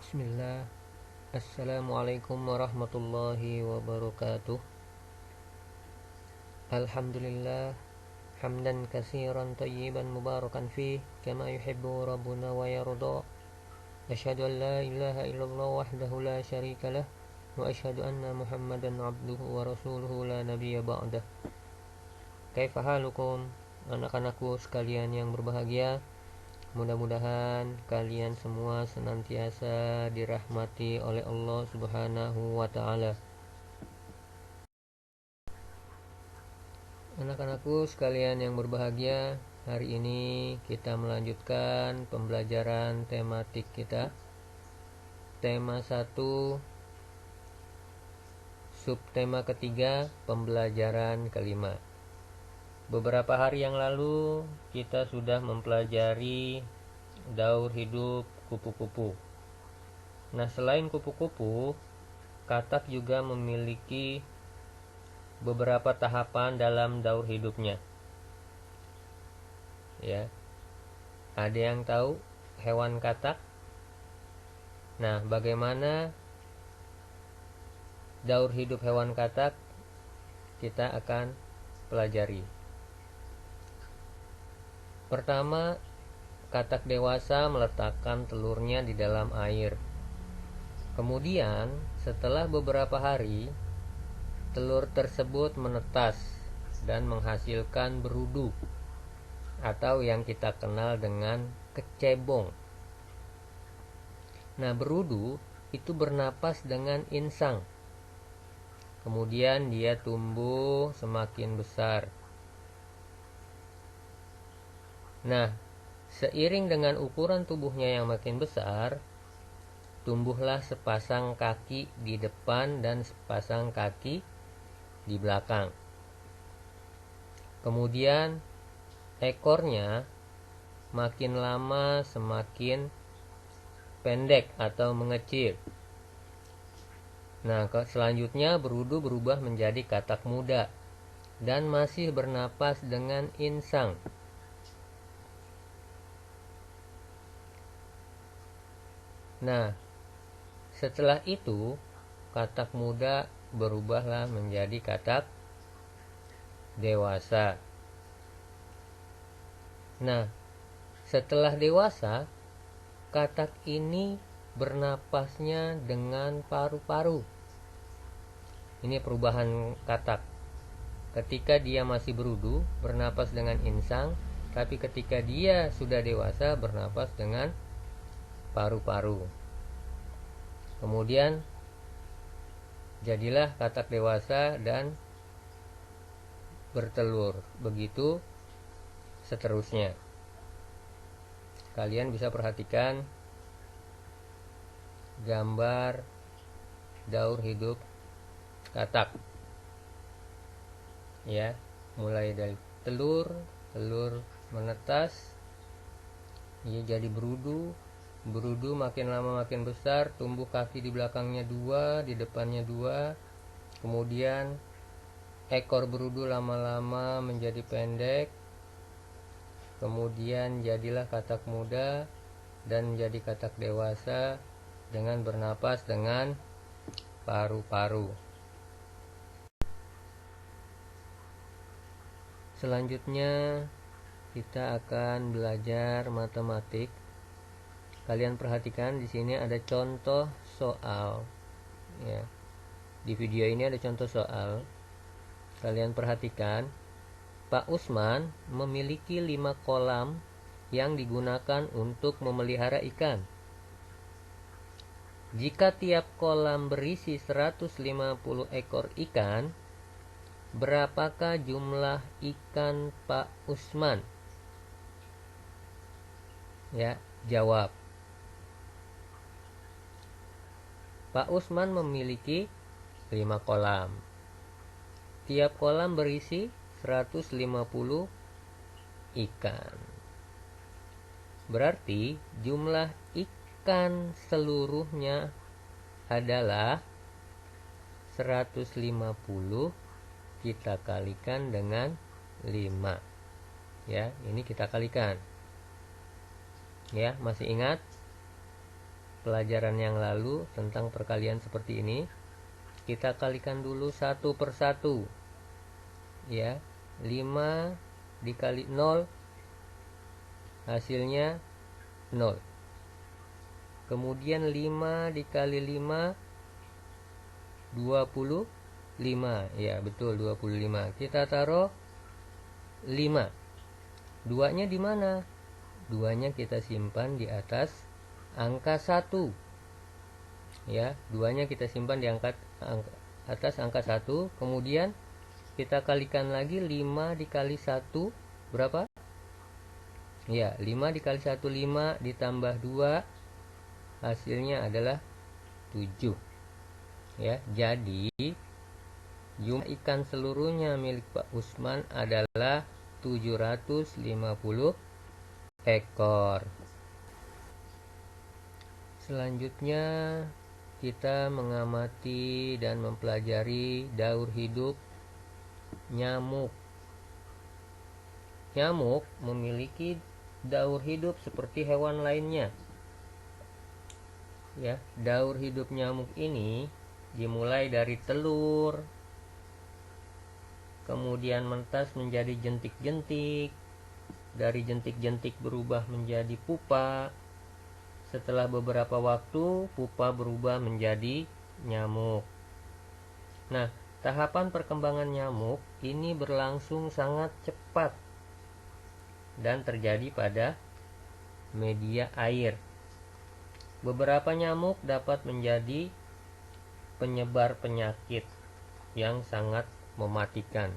Bismillah. Assalamualaikum warahmatullahi wabarakatuh. Alhamdulillah. Hamdan katsiran tayyiban mubarakan fih kama yuhibbu rabbuna wa yarda. Asyhadu an la ilaha illallah wahdahu la syarika lah wa asyhadu anna Muhammadan abduhu wa rasuluhu la nabiyya ba'dah. Kaifa halukum anak-anakku sekalian yang berbahagia? Mudah-mudahan kalian semua senantiasa dirahmati oleh Allah Subhanahu wa taala. Anak-anakku sekalian yang berbahagia, hari ini kita melanjutkan pembelajaran tematik kita. Tema 1, subtema ketiga, pembelajaran kelima. Beberapa hari yang lalu kita sudah mempelajari daur hidup kupu-kupu. Nah, selain kupu-kupu, katak juga memiliki beberapa tahapan dalam daur hidupnya. Ya. Ada yang tahu hewan katak? Nah, bagaimana daur hidup hewan katak? Kita akan pelajari. Pertama, katak dewasa meletakkan telurnya di dalam air. Kemudian, setelah beberapa hari, telur tersebut menetas dan menghasilkan berudu atau yang kita kenal dengan kecebong. Nah, berudu itu bernapas dengan insang. Kemudian dia tumbuh semakin besar. Nah, seiring dengan ukuran tubuhnya yang makin besar, tumbuhlah sepasang kaki di depan dan sepasang kaki di belakang. Kemudian ekornya makin lama semakin pendek atau mengecil. Nah, selanjutnya berudu berubah menjadi katak muda dan masih bernapas dengan insang. Nah, setelah itu katak muda berubahlah menjadi katak dewasa. Nah, setelah dewasa, katak ini bernapasnya dengan paru-paru. Ini perubahan katak. Ketika dia masih berudu, bernapas dengan insang, tapi ketika dia sudah dewasa, bernapas dengan paru-paru. Kemudian jadilah katak dewasa dan bertelur. Begitu seterusnya. Kalian bisa perhatikan gambar daur hidup katak. Ya, mulai dari telur menetas, ia jadi berudu makin lama makin besar, tumbuh kaki di belakangnya 2, di depannya 2. Kemudian ekor berudu lama-lama menjadi pendek. Kemudian jadilah katak muda dan menjadi katak dewasa dengan bernapas dengan paru-paru. Selanjutnya kita akan belajar matematik. Kalian perhatikan di sini ada contoh soal. Ya. Di video ini ada contoh soal. Kalian perhatikan, Pak Usman memiliki 5 kolam yang digunakan untuk memelihara ikan. Jika tiap kolam berisi 150 ekor ikan, berapakah jumlah ikan Pak Usman? Ya, jawab. Pak Usman memiliki 5 kolam. Tiap kolam berisi 150 ikan. Berarti jumlah ikan seluruhnya adalah 150 kita kalikan dengan 5. Ya, ini kita kalikan. Ya, masih ingat? pelajaran yang lalu tentang perkalian seperti ini. Kita kalikan dulu satu per satu, ya. 5 dikali 0 hasilnya 0. Kemudian 5 dikali 5 25, ya betul 25. Kita taruh 5. Duanya di mana? Duanya kita simpan di atas angka 1. Ya, duanya kita simpan di atas angka 1. Kemudian kita kalikan lagi 5 dikali 1 berapa? Ya, 5 dikali 1 5 ditambah 2 hasilnya adalah 7. Ya, jadi jumlah ikan seluruhnya milik Pak Usman adalah 750 ekor. Selanjutnya kita mengamati dan mempelajari daur hidup nyamuk. Nyamuk memiliki daur hidup seperti hewan lainnya. Ya, daur hidup nyamuk ini dimulai dari telur, kemudian mentas menjadi jentik-jentik, dari jentik-jentik berubah menjadi pupa. Setelah beberapa waktu, pupa berubah menjadi nyamuk. Nah, tahapan perkembangan nyamuk ini berlangsung sangat cepat dan terjadi pada media air. Beberapa nyamuk dapat menjadi penyebar penyakit yang sangat mematikan,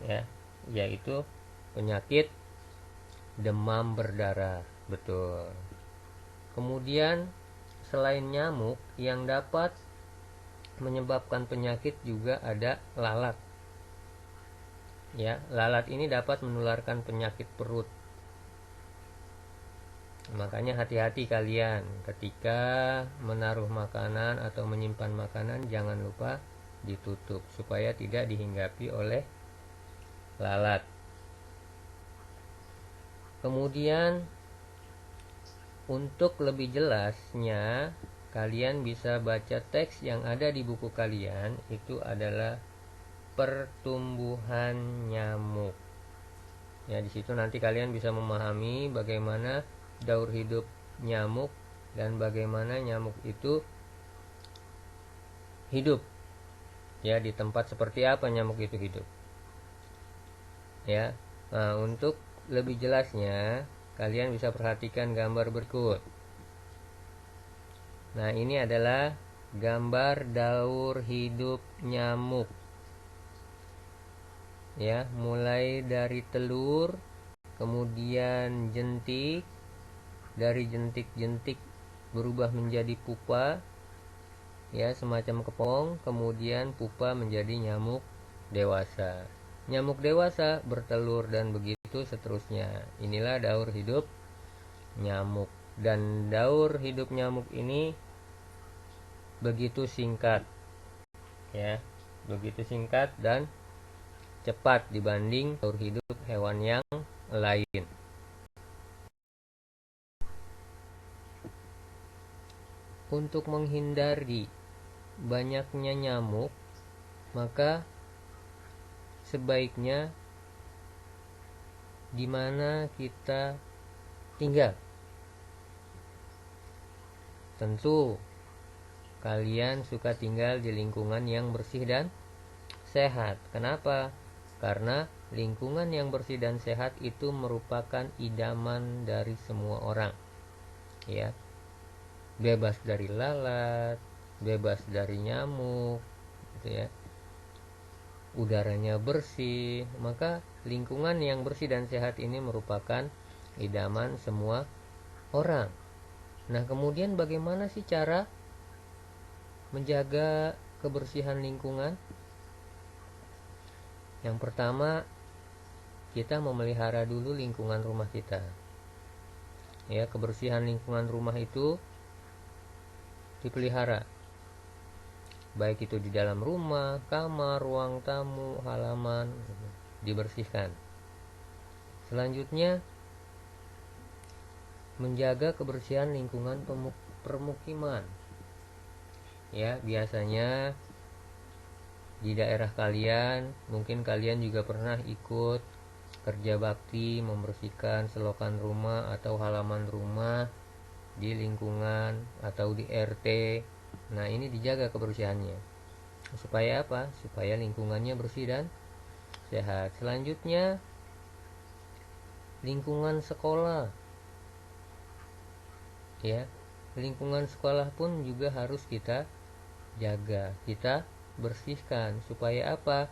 ya, yaitu penyakit demam berdarah. Betul. Kemudian selain nyamuk yang dapat menyebabkan penyakit juga ada lalat. Ya, lalat ini dapat menularkan penyakit perut. Makanya hati-hati kalian ketika menaruh makanan atau menyimpan makanan, jangan lupa ditutup supaya tidak dihinggapi oleh lalat. Kemudian untuk lebih jelasnya, kalian bisa baca teks yang ada di buku kalian. Itu adalah pertumbuhan nyamuk. Ya, di situ nanti kalian bisa memahami bagaimana daur hidup nyamuk dan bagaimana nyamuk itu hidup. Ya, di tempat seperti apa nyamuk itu hidup. Ya. Nah, untuk lebih jelasnya kalian bisa perhatikan gambar berikut. Nah, ini adalah gambar daur hidup nyamuk. Ya, mulai dari telur, kemudian jentik, dari jentik-jentik berubah menjadi pupa, ya, semacam kepong, kemudian pupa menjadi nyamuk dewasa. Nyamuk dewasa bertelur dan begitu seterusnya. Inilah daur hidup nyamuk. Dan daur hidup nyamuk ini begitu singkat, ya, begitu singkat dan cepat dibanding daur hidup hewan yang lain. Untuk menghindari banyaknya nyamuk, maka sebaiknya di mana kita tinggal. Tentu kalian suka tinggal di lingkungan yang bersih dan sehat. Kenapa? Karena lingkungan yang bersih dan sehat itu merupakan idaman dari semua orang. Ya. Bebas dari lalat, bebas dari nyamuk, gitu ya. Udaranya bersih, maka lingkungan yang bersih dan sehat ini merupakan idaman semua orang. Nah, kemudian bagaimana sih cara menjaga kebersihan lingkungan? Yang pertama, kita memelihara dulu lingkungan rumah kita. Ya, kebersihan lingkungan rumah itu dipelihara. Baik itu di dalam rumah, kamar, ruang tamu, halaman, dibersihkan. Selanjutnya, menjaga kebersihan lingkungan permukiman. Ya, biasanya di daerah kalian, mungkin kalian juga pernah ikut kerja bakti membersihkan selokan rumah atau halaman rumah di lingkungan atau di RT. Nah, ini dijaga kebersihannya. Supaya apa? Supaya lingkungannya bersih dan sehat. Selanjutnya, lingkungan sekolah. Ya, lingkungan sekolah pun juga harus kita jaga, kita bersihkan. Supaya apa?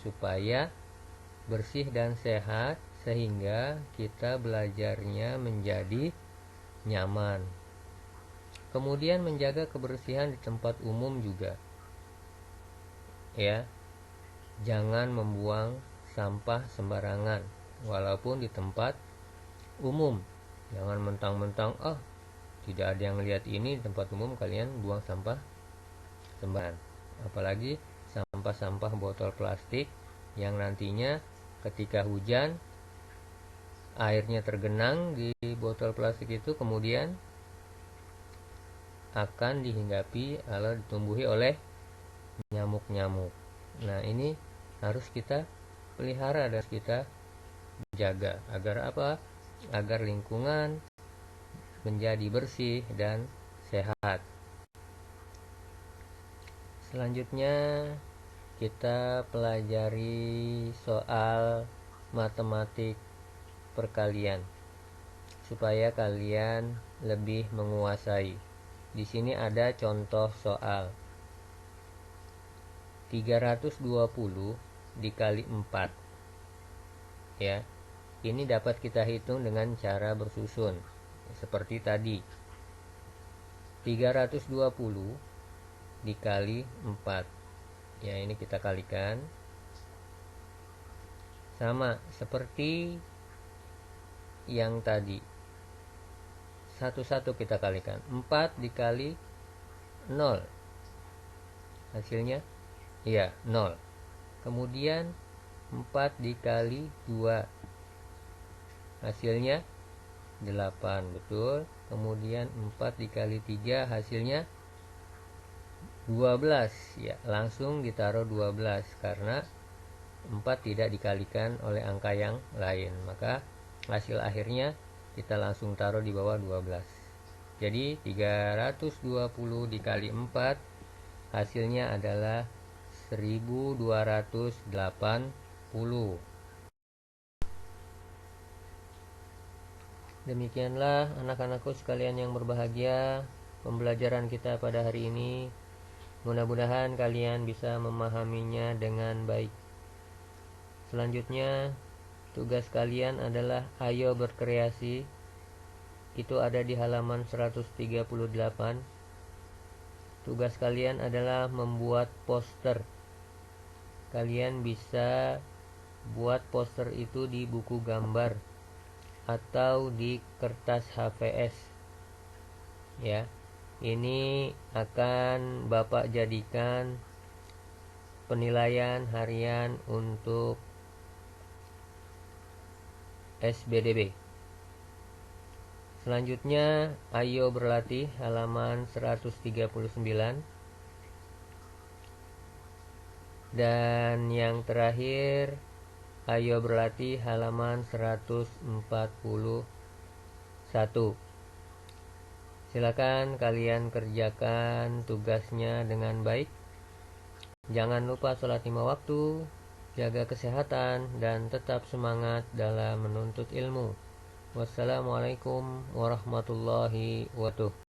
Supaya bersih dan sehat, sehingga kita belajarnya menjadi nyaman. Kemudian menjaga kebersihan di tempat umum juga. Ya, jangan membuang sampah sembarangan walaupun di tempat umum. Jangan mentang-mentang tidak ada yang lihat ini, di tempat umum kalian buang sampah sembarangan. Apalagi sampah-sampah botol plastik yang nantinya ketika hujan airnya tergenang di botol plastik itu, kemudian akan dihinggapi atau ditumbuhi oleh nyamuk-nyamuk. Nah, ini harus kita pelihara dan kita jaga. Agar apa? Agar lingkungan menjadi bersih dan sehat. Selanjutnya kita pelajari soal matematik perkalian supaya kalian lebih menguasai. Di sini ada contoh soal 320 dikali 4. Ya. Ini dapat kita hitung dengan cara bersusun. Seperti tadi. 320 dikali 4. Ya, ini kita kalikan. Sama seperti yang tadi. Satu-satu kita kalikan. 4 dikali 0. Hasilnya 0. Kemudian 4 dikali 2. Hasilnya 8. Betul. Kemudian 4 dikali 3 hasilnya 12. Ya, langsung ditaruh 12 karena 4 tidak dikalikan oleh angka yang lain. Maka hasil akhirnya kita langsung taruh di bawah 12. Jadi 320 dikali 4 hasilnya adalah 1280. Demikianlah anak-anakku sekalian yang berbahagia, pembelajaran kita pada hari ini. Mudah-mudahan kalian bisa memahaminya dengan baik. Selanjutnya, tugas kalian adalah ayo berkreasi. Itu ada di halaman 138. Tugas kalian adalah membuat poster. Kalian bisa buat poster itu di buku gambar atau di kertas HVS. Ya. Ini akan Bapak jadikan penilaian harian untuk SBDB. Selanjutnya, ayo berlatih halaman 139. Dan yang terakhir, ayo berlatih halaman 141. Silakan kalian kerjakan tugasnya dengan baik. Jangan lupa sholat 5 waktu, jaga kesehatan, dan tetap semangat dalam menuntut ilmu. Wassalamualaikum warahmatullahi wabarakatuh.